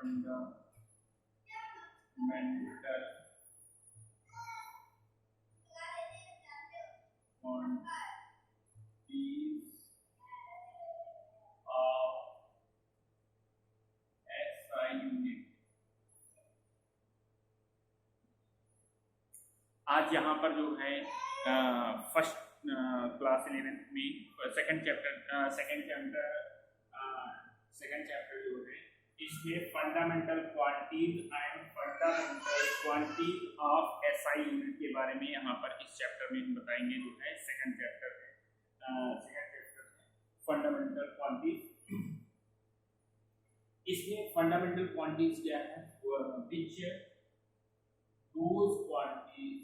fundamental quantities of SI unit। आज यहाँ पर जो है फर्स्ट क्लास 11th में सेकंड चैप्टर जो है इसमें fundamental quantities and fundamental quantities of SI unit के बारे में यहाँ पर इस चैप्टर में हम बताएंगे। जो है सेकंड चैप्टर है फंडामेंटल क्वांटिटीज। इसमें फंडामेंटल क्वांटिटीज क्या है, which those quantities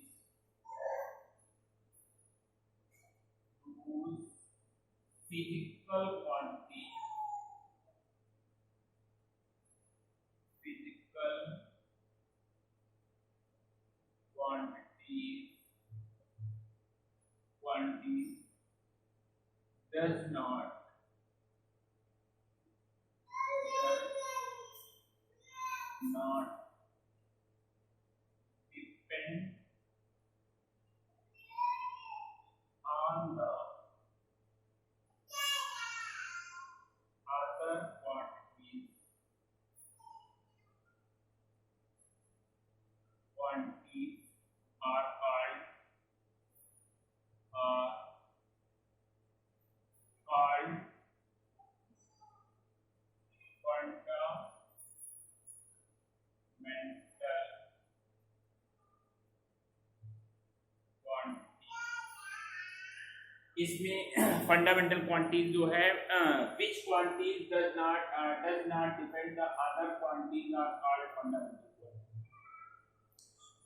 physical quantities does not depend on the other quantities are called fundamental quantities। इसमें फंडामेंटल क्वांटिटीज जो है which quantities does not depend the other quantities are called fundamental.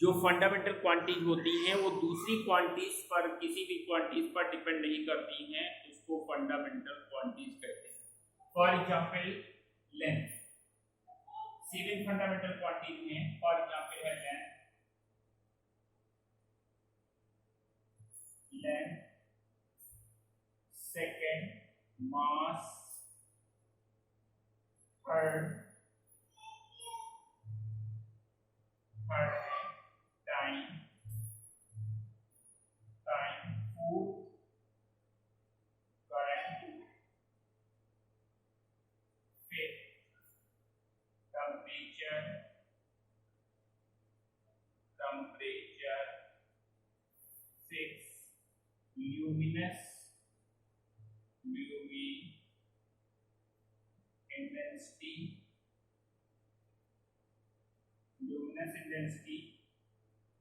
जो fundamental quantities होती हैं वो दूसरी quantities पर, किसी भी क्वांटिटीज पर डिपेंड नहीं करती हैं, उसको फंडामेंटल क्वांटिटीज कहते हैं। For example length, 7 fundamental quantities हैं। फॉर एग्जांपल है length, second, mass, third time, food, current, fifth, temperature, sixth, luminous intensity,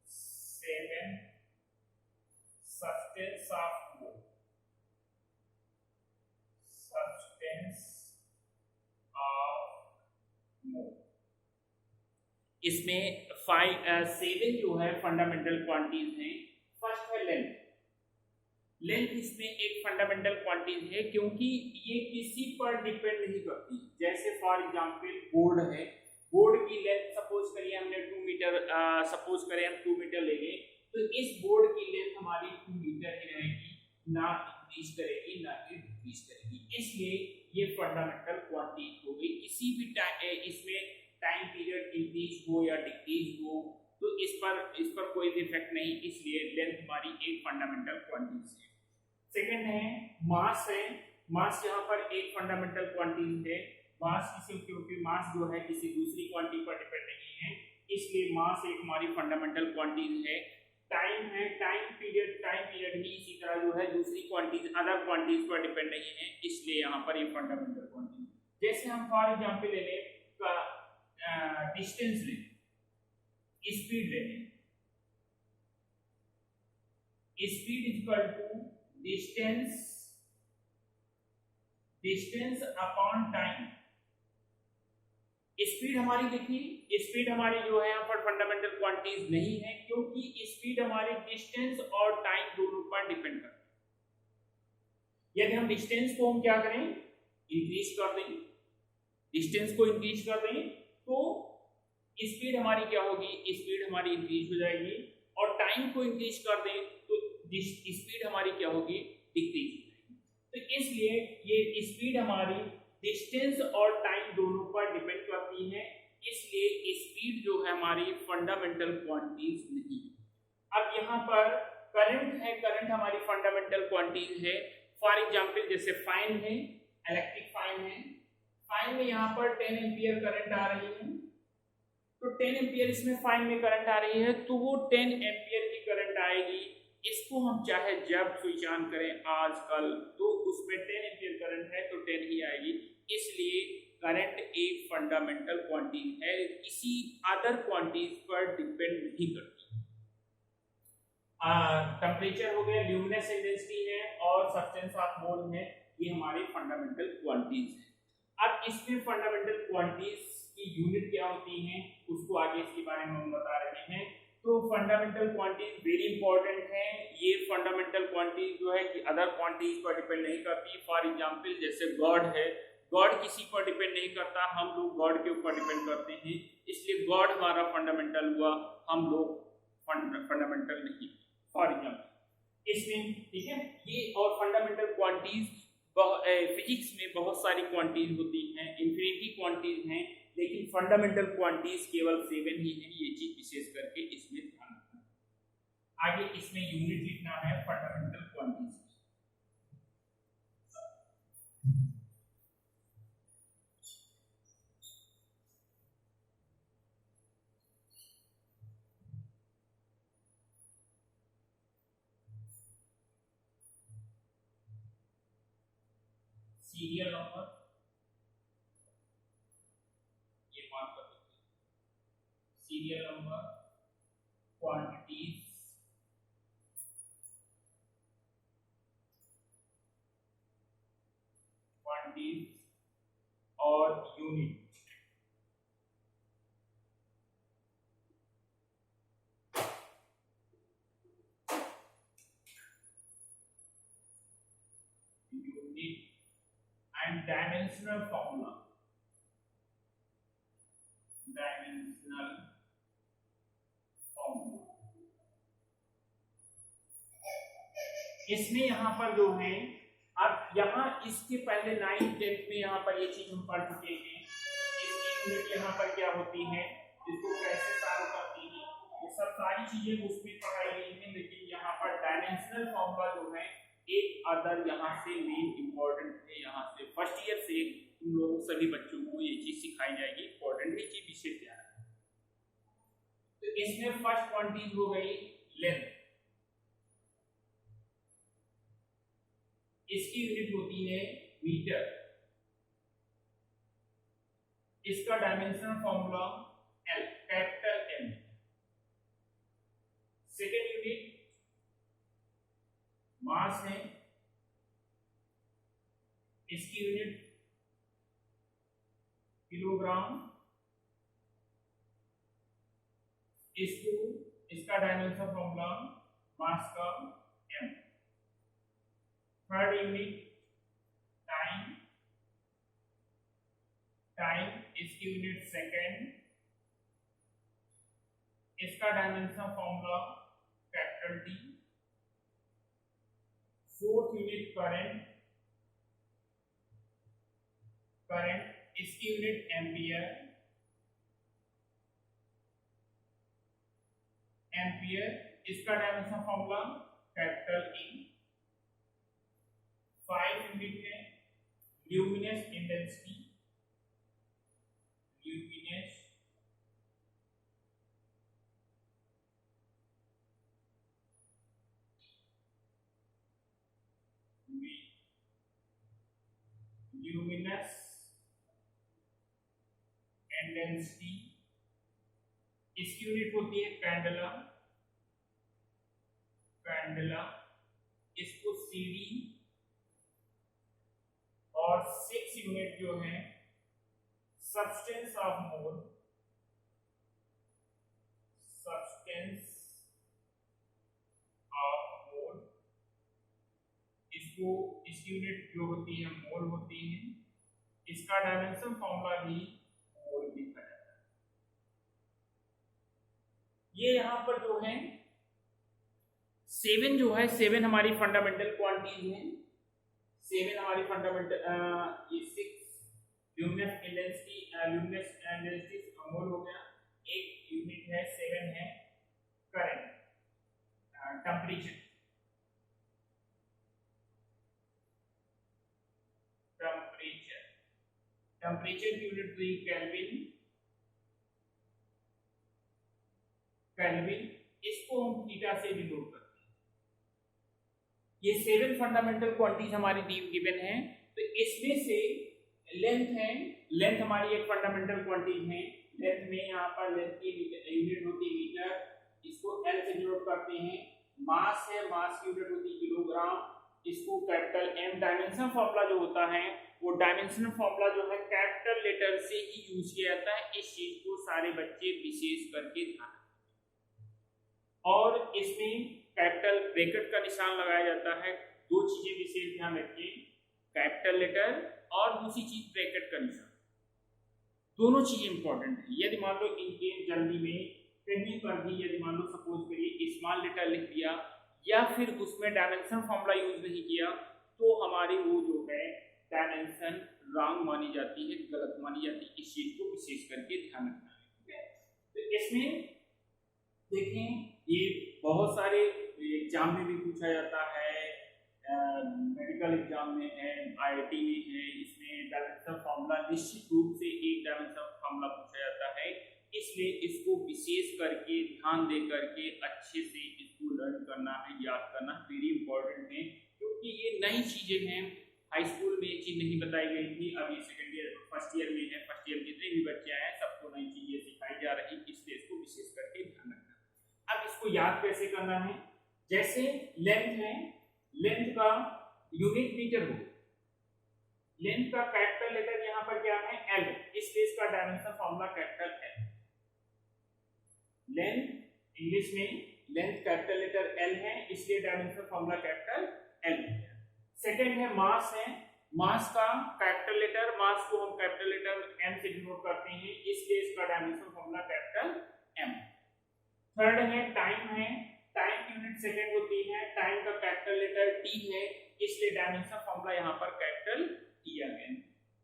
7 substance of mode, इसमें 7 जो है फंडामेंटल क्वांटिटीज हैं। फर्स्ट है लेंथ। लेंथ इसमें एक फंडामेंटल क्वांटिटीज है क्योंकि ये किसी पर डिपेंड नहीं करती। जैसे फॉर एग्जांपल बोर्ड है, बोर्ड की लेंथ सपोज करिए हमने 2 मीटर, सपोज करें हम 2 मीटर ले लें, तो इस बोर्ड की लेंथ हमारी 2 मीटर ही रहेगी, ना इंक्रीज करेगी ना ही डिक्रीज करेगी। इसलिए ये फंडामेंटल क्वांटिटी हो गई। किसी भी इसमें टाइम पीरियड इंक्रीज हो या डिक्रीज हो तो इस पर कोई इफेक्ट नहीं, इसलिए लेंथ हमारी एक फंडामेंटल क्वांटिटी है। सेकंड है मास है। मास यहाँ पर एक फंडामेंटल क्वांटिटी है। मास क्योंकि मास जो है किसी दूसरी क्वांटिटी पर डिपेंड नहीं है, इसलिए मास एक हमारी फंडामेंटल क्वांटिटी है। टाइम है, टाइम पीरियड भी इसी तरह जो है दूसरी क्वांटिटीज, अदर क्वांटिटीज पर डिपेंड नहीं है, इसलिए यहाँ पर ये फंडामेंटल क्वांटिटी। जैसे हम फॉर एग्जांपल ले लें डिस्टेंस ले, स्पीड ले लें, speed equal to distance upon time. Speed हमारी देखिए, स्पीड हमारी जो है यहाँ पर फंडामेंटल क्वांटिटीज नहीं है क्योंकि स्पीड हमारी डिस्टेंस और टाइम दोनों पर डिपेंड करती है। यदि हम डिस्टेंस को हम क्या करें, इंक्रीज कर दें, डिस्टेंस को इंक्रीज कर दें तो स्पीड हमारी क्या होगी, स्पीड हमारी इंक्रीज हो जाएगी, और टाइम को इंक्रीज कर दें तो स्पीड हमारी क्या होगी, डिक्रीज हो जाएगी। तो इसलिए ये स्पीड हमारी डिस्टेंस और टाइम दोनों पर डिपेंड करती है, इसलिए स्पीड जो है हमारी फंडामेंटल क्वांटिटीज नहीं। अब यहाँ पर करंट है, करंट हमारी फंडामेंटल क्वांटिटीज है। फॉर एग्जांपल जैसे फाइन है, इलेक्ट्रिक फाइन है, फाइन में यहाँ पर 10 एम्पियर करंट आ रही है, तो 10 एम्पियर इसमें फाइन में करंट आ रही है, तो वो 10 एम्पियर की करंट आएगी। इसको हम चाहे जब स्विच ऑन करें आजकल तो उसमें 10 एम्पियर करंट है तो 10 ही आएगी। इसलिए करंट एक फंडामेंटल क्वांटिटी है, किसी अदर क्वांटिटीज पर डिपेंड नहीं करती। टेम्परेचर हो गया, ल्यूमिनेस इंटेंसिटी है और सब्सटेंस ऑफ मोल है, ये हमारी फंडामेंटल क्वांटिटीज है। अब इसमें फंडामेंटल क्वांटिटीज की यूनिट क्या होती हैं उसको आगे इसके बारे में हम बता रहे हैं। तो फंडामेंटल क्वांटिटीज वेरी इंपॉर्टेंट है। ये फंडामेंटल क्वांटिटीज जो है कि अदर क्वांटिटीज पर डिपेंड नहीं करती। फॉर एग्जांपल जैसे गॉड है, गॉड किसी पर डिपेंड नहीं करता, हम लोग गॉड के ऊपर डिपेंड करते हैं, इसलिए गॉड हमारा फंडामेंटल हुआ, हम लोग फंडामेंटल नहीं। फॉर एग्जांपल इसमें ठीक है ये, और फंडामेंटल क्वांटिटीज फिजिक्स में बहुत सारी क्वांटिटीज होती हैं, इंफिनिटी क्वांटिटीज हैं, लेकिन फंडामेंटल क्वांटिटीज केवल 7 ही हैं। ये चीज विशेष करके इसमें ध्यान रखना। आगे इसमें यूनिट लिखना है फंडामेंटल क्वांटिटीज। सीरियल नंबर ये मार्क कर दीजिए, सीरियल नंबर, क्वांटिटीज, और unit. Unit and dimensional formula, dimensional formula। इसमें यहाँ पर जो है, अब यहाँ इसके पहले 9th 10th में यहाँ पर ये चीज हम पढ़ चुके हैं। इसकी यूनिट यहाँ पर क्या होती है, इसको कैसे सॉल्व करती है, ये सब सारी चीजें उसमें पढ़ाई गई हैं। लेकिन यहाँ पर डायमेंशनल फॉर्मूला जो है एक अदर यहाँ से मेन इंपॉर्टेंट है, यहाँ से फर्स्ट ईयर से तुम लोगों सभी बच्चों को ये चीज सिखाई जाएगी, इंपॉर्टेंट है, चीज विशेष ध्यान रखना। तो इसमें फर्स्ट क्वांटिटी हो गई लेंथ, इसकी यूनिट होती है मीटर, इसका dimensional formula L, capital L. Second unit mass है, इसकी यूनिट किलोग्राम, इसका डायमेंशन फॉर्मूला मास का एम। थर्ड यूनिट टाइम, इसकी यूनिट सेकेंड, इसका dimension formula capital T. Fourth unit current, इसकी यूनिट एम्पियर, इसका dimension formula capital E. 5 unit है ल्यूमिनेस intensity, ल्यूमिनेस intensity, इसकी यूनिट होती है कैंडला, इसको सीडी, और 6 यूनिट जो है सब्सटेंस ऑफ मोल, इसकी यूनिट जो होती है मोल होती है, इसका डायमेंशन फॉर्मूला भी मोल लिखा जाता है। ये यहाँ पर जो है 7 जो है, 7 हमारी फंडामेंटल क्वांटिटीज है। 7 हमारी फंडामेंटल, ये 6 ल्यूमिनेस इंटेंसिटी, मोल हो गया, एक यूनिट है 7 है करंट, टेम्परेचर, टेम्परेचर की यूनिट हुई केल्विन, केल्विन, इसको हम थीटा से डिनोट करते हैं। ये 7 फंडामेंटल क्वांटिटीज हमारी गिवन है। तो इसमें से लेंथ है, लेंथ हमारी एक फंडामेंटल क्वांटिटी है। लेंथ में यहाँ पर लेंथ की यूनिट होती है मीटर, इसको एल से डिनोट करते हैं। मास है, मास की यूनिट होती है किलोग्राम, इसको कैपिटल एम। डायमेंशन फॉर्मूला जो होता है वो डायमेंशनल फॉर्मूला जो है कैपिटल लेटर से ही यूज किया जाता है। इस चीज को सारे बच्चे विशेष करके ध्यान रखें। और इसमें कैपिटल ब्रैकेट का निशान लगाया जाता है। दो चीजें विशेष ध्यान रखिए, कैपिटल लेटर और दूसरी चीज ब्रैकेट का निशान, दोनों चीजें इंपॉर्टेंट है। यदि मान लो इनके जल्दी में कहीं पर भी यदि मान लो सपोज करिए स्मॉल लेटर लिख दिया या फिर उसमें डायमेंशन फॉर्मूला यूज नहीं किया तो हमारी वो जो है डायमेंशन रॉन्ग मानी जाती है, गलत मानी जाती है। इस चीज को विशेष करके ध्यान रखना है, ठीक है। तो इसमें देखें ये बहुत सारे एग्जाम में भी पूछा जाता है, मेडिकल एग्जाम में है, आईआईटी में है। इसमें डायमेंशन फॉर्मूला निश्चित रूप से एक डायमेंशन फॉर्मूला पूछा जाता है, इसलिए इसको विशेष करके ध्यान दे करके अच्छे से इसको लर्न करना है, याद करना वेरी इंपॉर्टेंट है। क्योंकि ये नई चीजें हैं, हाई स्कूल में ये चीज नहीं बताई गई थी, अभी सेकंड ईयर फर्स्ट ईयर में है। फर्स्ट ईयर जितने भी बच्चे आए सबको नई चीजें सिखाई जा रही, इसलिए इसको विशेष करके ध्यान रखना। अब इसको याद कैसे करना है, जैसे लेंथ है, लेंथ का यूनिट मीटर हो, लेंथ का कैपिटल लेटर यहाँ पर क्या है एल, इसलिए इसका dimension formula capital L. Length English में लेंथ कैपिटल लेटर एल है, इसलिए dimension formula capital L. Second है मास है, मास का कैपिटल लेटर, मास को हम कैपिटल लेटर एम से डिनोट करते हैं, इसलिए इसका dimension formula capital M. Third है टाइम है, टाइम की यूनिट सेकंड होती है, टाइम का कैपिटल लेटर टी है, इसलिए डायमेंशन फॉर्मूला यहाँ पर कैपिटल टी आ गया।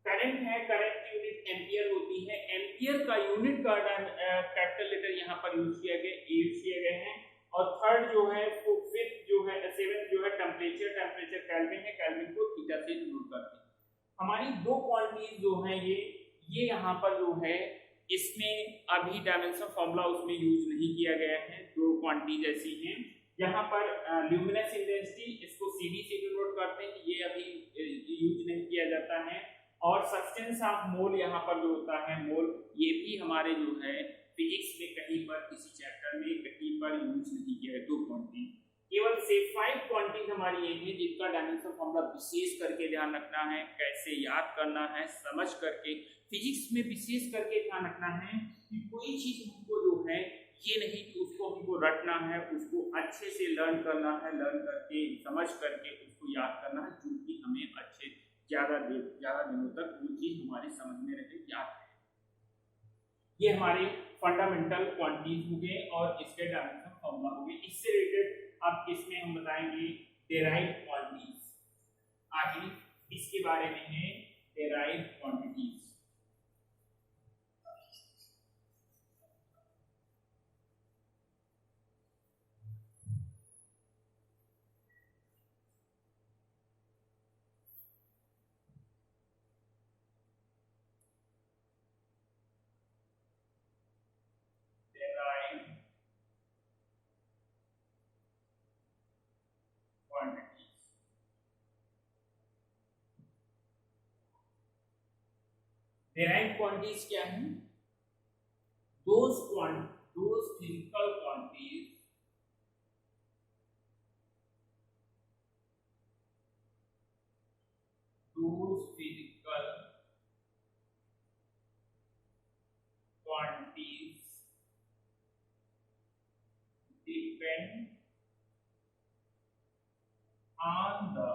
करंट है, करंट की यूनिट एम्पियर होती है, एम्पियर का यूनिट का कैपिटल लेटर यहाँ पर यूज किए गए हैं। और थर्ड जो है फिफ्थ जो है सेवेंथ जो है टेम्परेचर, टेम्परेचर केल्विन है, केल्विन को थीटा से डिनोट करते हैं। हमारी दो क्वांटिटीज जो है ये यहाँ पर जो है इसमें अभी डायमेंशन फॉर्मूला उसमें यूज नहीं किया गया है। दो क्वांटिटीज ऐसी हैं यहाँ पर ल्यूमिनस इंटेंसिटी, इसको सीडी से डिनोट करते हैं, ये अभी यूज नहीं किया जाता है। और सब्सटेंस ऑफ मोल यहाँ पर जो होता है मोल, ये भी हमारे जो है फिजिक्स में कहीं पर किसी चैप्टर में कहीं पर यूज नहीं किया है। दो क्वांटिटी, केवल से 5 क्वांटिटीज हमारी ये है जिनका डायमेंशन फॉर्मूला विशेष करके ध्यान रखना है, कैसे याद करना है समझ करके। फिजिक्स में विशेष करके ध्यान रखना है कि कोई चीज हमको जो है ये नहीं कि उसको हमको रटना है, उसको अच्छे से लर्न करना है, लर्न करके समझ करके उसको याद करना है, जो कि हमें अच्छे ज्यादा दिनों तक वो चीज हमारे समझ में रहे, याद रहे। ये हमारे फंडामेंटल क्वांटिटीज हो गए और इसके डायमेंशन फॉर्मूला हो गए। इससे रिलेटेड अब इसमें हम बताएंगे डेराइव्ड क्वांटिटीज। आगे इसके बारे में है डेराइव्ड क्वांटिटीज। डेराइव्ड क्वांटिटीज क्या है? those physical quantities depend on the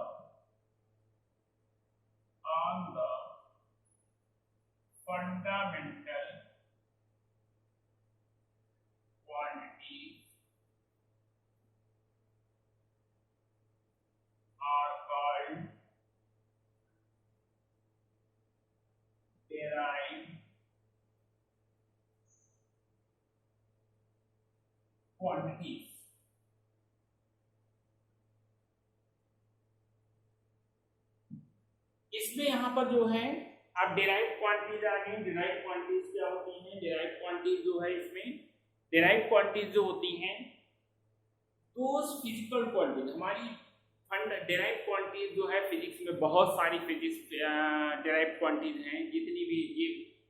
fundamental quantities are called derived quantities. इसमें यहाँ पर जो है आप डिराइव क्वांटिटीज आ गई। डिराइव क्वांटिटीज क्या होती हैं? डिराइव क्वांटिटीज जो है इसमें डिराइव क्वांटिटीज जो होती हैं दोस फिजिकल क्वांटिटीज हमारी डिराइव क्वांटिटीज जो है फिजिक्स में बहुत सारी फिजिक्स डिराइव क्वांटिटीज हैं, जितनी भी ये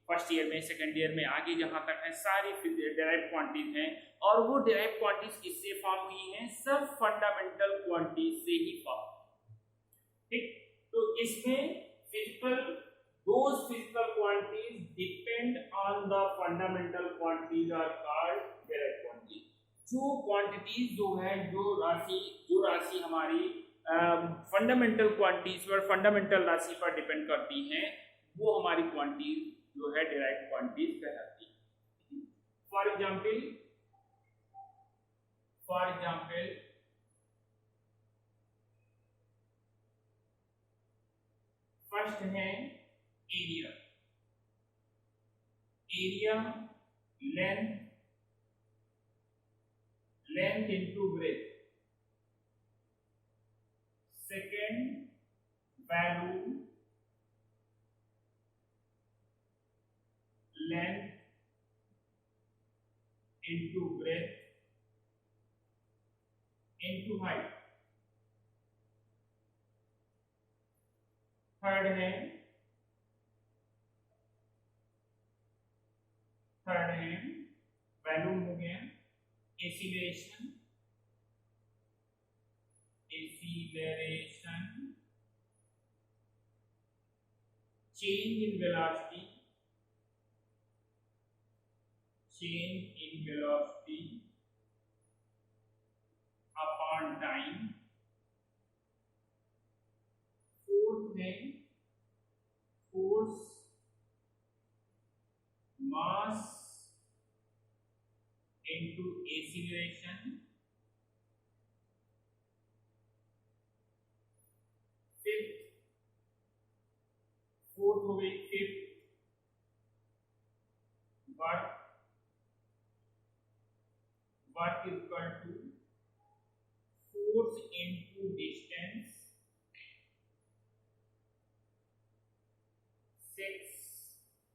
फर्स्ट ईयर में सेकंड ईयर में आगे जहां तक है सारी डिराइव क्वांटिटीज हैं। और वो डिराइव क्वांटिटीज किससे फॉर्म हुई हैं? सब फंडामेंटल क्वांटिटीज से ही फॉर्म। ठीक, तो इसमें physical those physical quantities depend on the fundamental quantities are called direct quantities। जो क्वांटिटीज जो है जो राशि हमारी फंडामेंटल क्वांटिटीज पर फंडामेंटल राशि पर डिपेंड करती हैं वो हमारी क्वांटिटीज जो है डायरेक्ट क्वांटिटीज कहलाती है। फॉर एग्जांपल फर्स्ट है area length into breadth. Second value length into breadth into height. Third है वैल्यू हो गया acceleration change in velocity upon time. Fourth है force mass into acceleration। Fourth हो गई fifth work is equal to force into distance. Six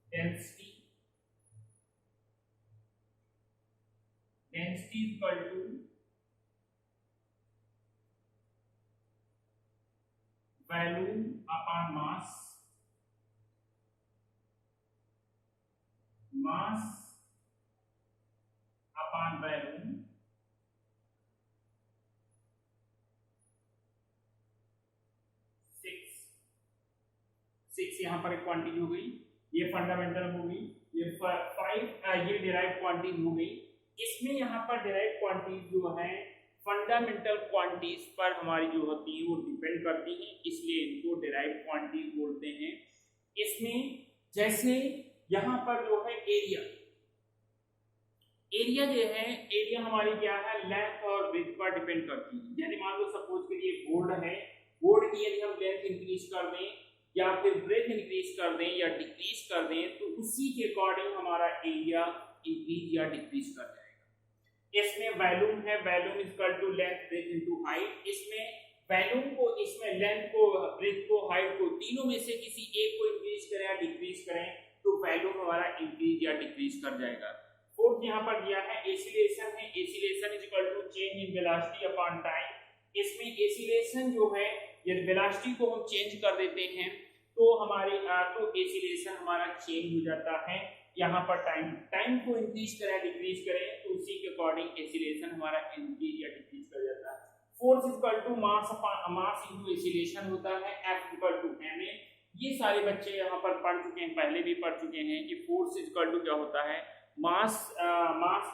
density is equal to volume upon mass upon volume। Six यहाँ पर एक quantity हो गई, ये fundamental हो गई, ये फाइव ये डिराइव क्वांटिटी हो गई। इसमें यहाँ पर डायरेक्ट क्वांटिटीज जो है फंडामेंटल क्वांटिटीज पर हमारी जो होती है वो डिपेंड करती हैं, इसलिए इनको डायरेक्ट क्वांटिटीज बोलते हैं। इसमें जैसे यहाँ पर जो है एरिया जो है एरिया हमारी क्या है लेंथ और ब्रेथ पर डिपेंड करती है। यदि मान लो सपोज के लिए बोर्ड है, बोर्ड की यदि हम लेंथ इंक्रीज कर दें या फिर ब्रेथ इंक्रीज कर दें या डिक्रीज कर दें तो उसी के अकॉर्डिंग हमारा एरिया इंक्रीज या डिक्रीज कर जाएगा। इसमें वॉल्यूम है, volume is equal to length breadth into height. इसमें वॉल्यूम को, इसमें लेंथ को, ब्रेथ को, हाइट को, तीनों में से किसी एक को इंक्रीज करें या डिक्रीज करें तो वॉल्यूम हमारा इंक्रीज या डिक्रीज कर जाएगा। फोर्थ यहाँ पर दिया है एक्सीलरेशन है, acceleration is equal to change in velocity upon time. इसमें एक्सीलरेशन जो है यदि वेलोसिटी को हम चेंज कर देते हैं तो हमारी तो एक्सीलरेशन हमारा चेंज हो जाता है। यहाँ पर टाइम को इंक्रीज करें डिक्रीज करें तो उसी के अकॉर्डिंग एक्सीलरेशन हमारा इंक्रीज या डिक्रीज कर जाता है। Force is equal to mass into acceleration होता है, F इक्वल टू ma। ये सारे बच्चे यहाँ पर पढ़ चुके हैं, पहले भी पढ़ चुके हैं कि फोर्स इज इक्वल टू क्या होता है मास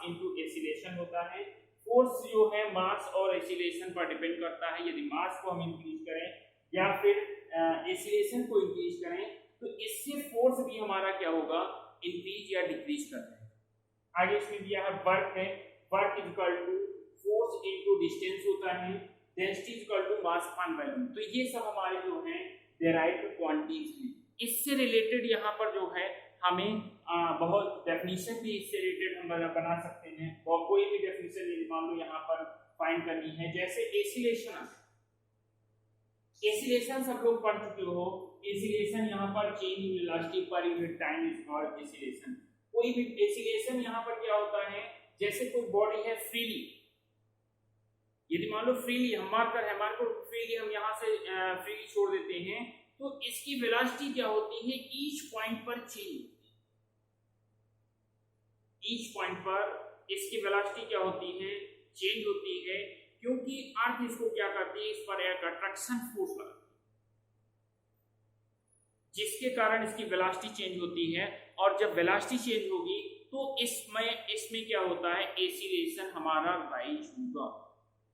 इनटू एक्सीलरेशन होता है। फोर्स जो है मास और एक्सीलरेशन पर डिपेंड करता है। यदि मास को हम इंक्रीज करें या फिर एक्सीलरेशन को इंक्रीज करें तो इससे फोर्स भी हमारा क्या होगा इंक्रीज या डिक्रीज करते हैं। आगे इसमें दिया है work is equal to force into distance होता है, density is equal to mass upon volume. तो ये सब हमारे जो हैं डेराइव्ड क्वांटिटीज हैं। इससे रिलेटेड यहाँ पर जो है हमें बहुत डेफिनेशन भी इससे रिलेटेड हम बना सकते हैं, और कोई भी डेफिनेशन यदि मान लो यहाँ पर फाइंड करनी है, जैसे एसिलेशन। एसिलेशन सब लोग पढ़ चुके हो। एसिलेशन यहाँ पर change in velocity per unit time is called acceleration. कोई भी एसिलेशन यहाँ पर क्या होता है, जैसे कोई बॉडी है फ्रीली, यदि मान लो फ्रीली हम हमारे को फ्रीली हम यहाँ से फ्रीली छोड़ देते हैं, तो इसकी वेलोसिटी क्या होती है, ईच पॉइंट पर चेंज होती है। ईच पॉइंट पर इसकी वेलोसिटी क्या होती है, चेंज होती है, क्योंकि अर्थ इसको क्या करती है, इस पर एक अट्रैक्शन फोर्स लगती है, जिसके कारण इसकी वेलोसिटी चेंज होती है। और जब वेलोसिटी चेंज होगी तो इसमें क्या होता है, एसिलेशन हमारा राइज होगा।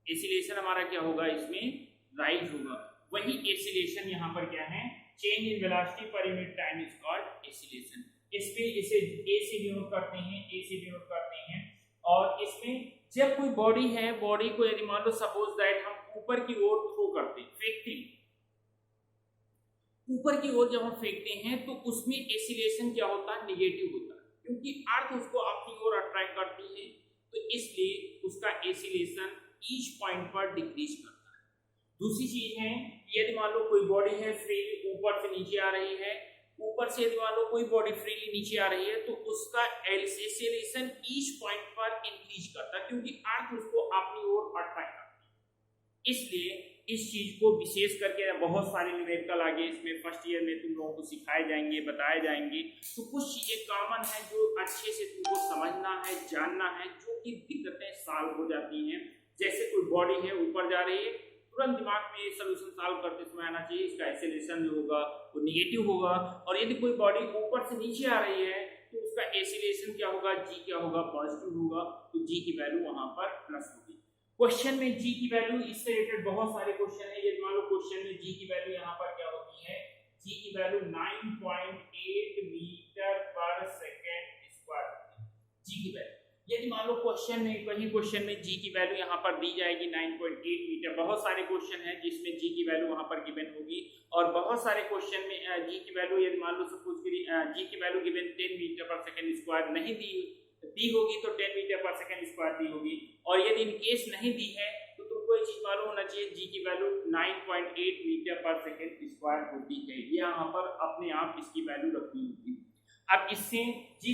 एसिलेशन हमारा क्या होगा, इसमें राइज होगा। वही एसिलेशन यहाँ पर क्या है, change in velocity per unit time is called acceleration. इसमें इसे ए से डिनोट करते हैं, ए से डिनोट करते हैं। और इसमें जब कोई बॉडी है, बॉडी को यदि मान लो सपोज दैट हम ऊपर की ओर थ्रो करते हैं, फेंकते हैं, ऊपर की ओर जब हम फेंकते हैं तो उसमें एसिलेशन क्या होता है, निगेटिव होता है, क्योंकि अर्थ उसको अपनी ओर अट्रैक्ट करती है, तो इसलिए उसका एसिलेशन ईच पॉइंट पर डिक्रीज करता है। दूसरी चीज है, यदि मान लो कोई बॉडी है फ्रीली ऊपर से नीचे आ रही है, ऊपर से यदि मान लो कोई बॉडी फ्रीली नीचे आ रही है, तो उसका एसिलेशन ईच पॉइंट पर इंक्रीज करता है, क्योंकि अर्थ उसको अपनी ओर अट्रैक्ट करती है। इसलिए इस चीज को विशेष करके बहुत सारे न्यूमेरिकल आगे इसमें फर्स्ट ईयर में तुम लोगों को सिखाए जाएंगे, बताए जाएंगे। तो कुछ चीजें कॉमन है जो अच्छे से तुमको समझना है, जानना है, जो कि दिक्कतें सॉल्व हो जाती हैं। जैसे कोई बॉडी है ऊपर जा रही है, तुरंत दिमाग में सोल्यूशन सॉल्व करते समय आना चाहिए, इसका एसिलेशन जो होगा वो निगेटिव होगा। और यदि कोई बॉडी ऊपर से नीचे आ रही है तो उसका एसिलेशन क्या होगा, जी क्या होगा, पॉजिटिव होगा, तो जी की वैल्यू वहां पर प्लस होगी। क्वेश्चन में जी की वैल्यू, इससे रिलेटेड बहुत सारे क्वेश्चन है। यदि मान लो क्वेश्चन में जी की वैल्यू यहाँ पर क्या होती है, जी की वैल्यू 9.8 मीटर पर सेकेंड स्क्वायर, जी की वैल्यू। यदि मान लो क्वेश्चन में, वही क्वेश्चन में जी की वैल्यू यहाँ पर दी जाएगी 9.8 मीटर। बहुत सारे क्वेश्चन है जिसमें जी की वैल्यू वहां पर गिवन होगी, और बहुत सारे क्वेश्चन में जी की वैल्यू, यदि मान लो सपोज करिए जी की वैल्यू गिवन 10 मीटर पर सेकेंड स्क्वायर नहीं दी होगी, तो 10 मीटर पर सेकेंड स्क्वायर दी होगी। और यदि इन केस नहीं दी है तो तुमको ये चीज मालूम होना चाहिए, जी की वैल्यू 9.8 मीटर पर सेकेंड स्क्वायर होती है। ये यहाँ पर अपने आप इसकी वैल्यू रखनी होगी। अब इससे जी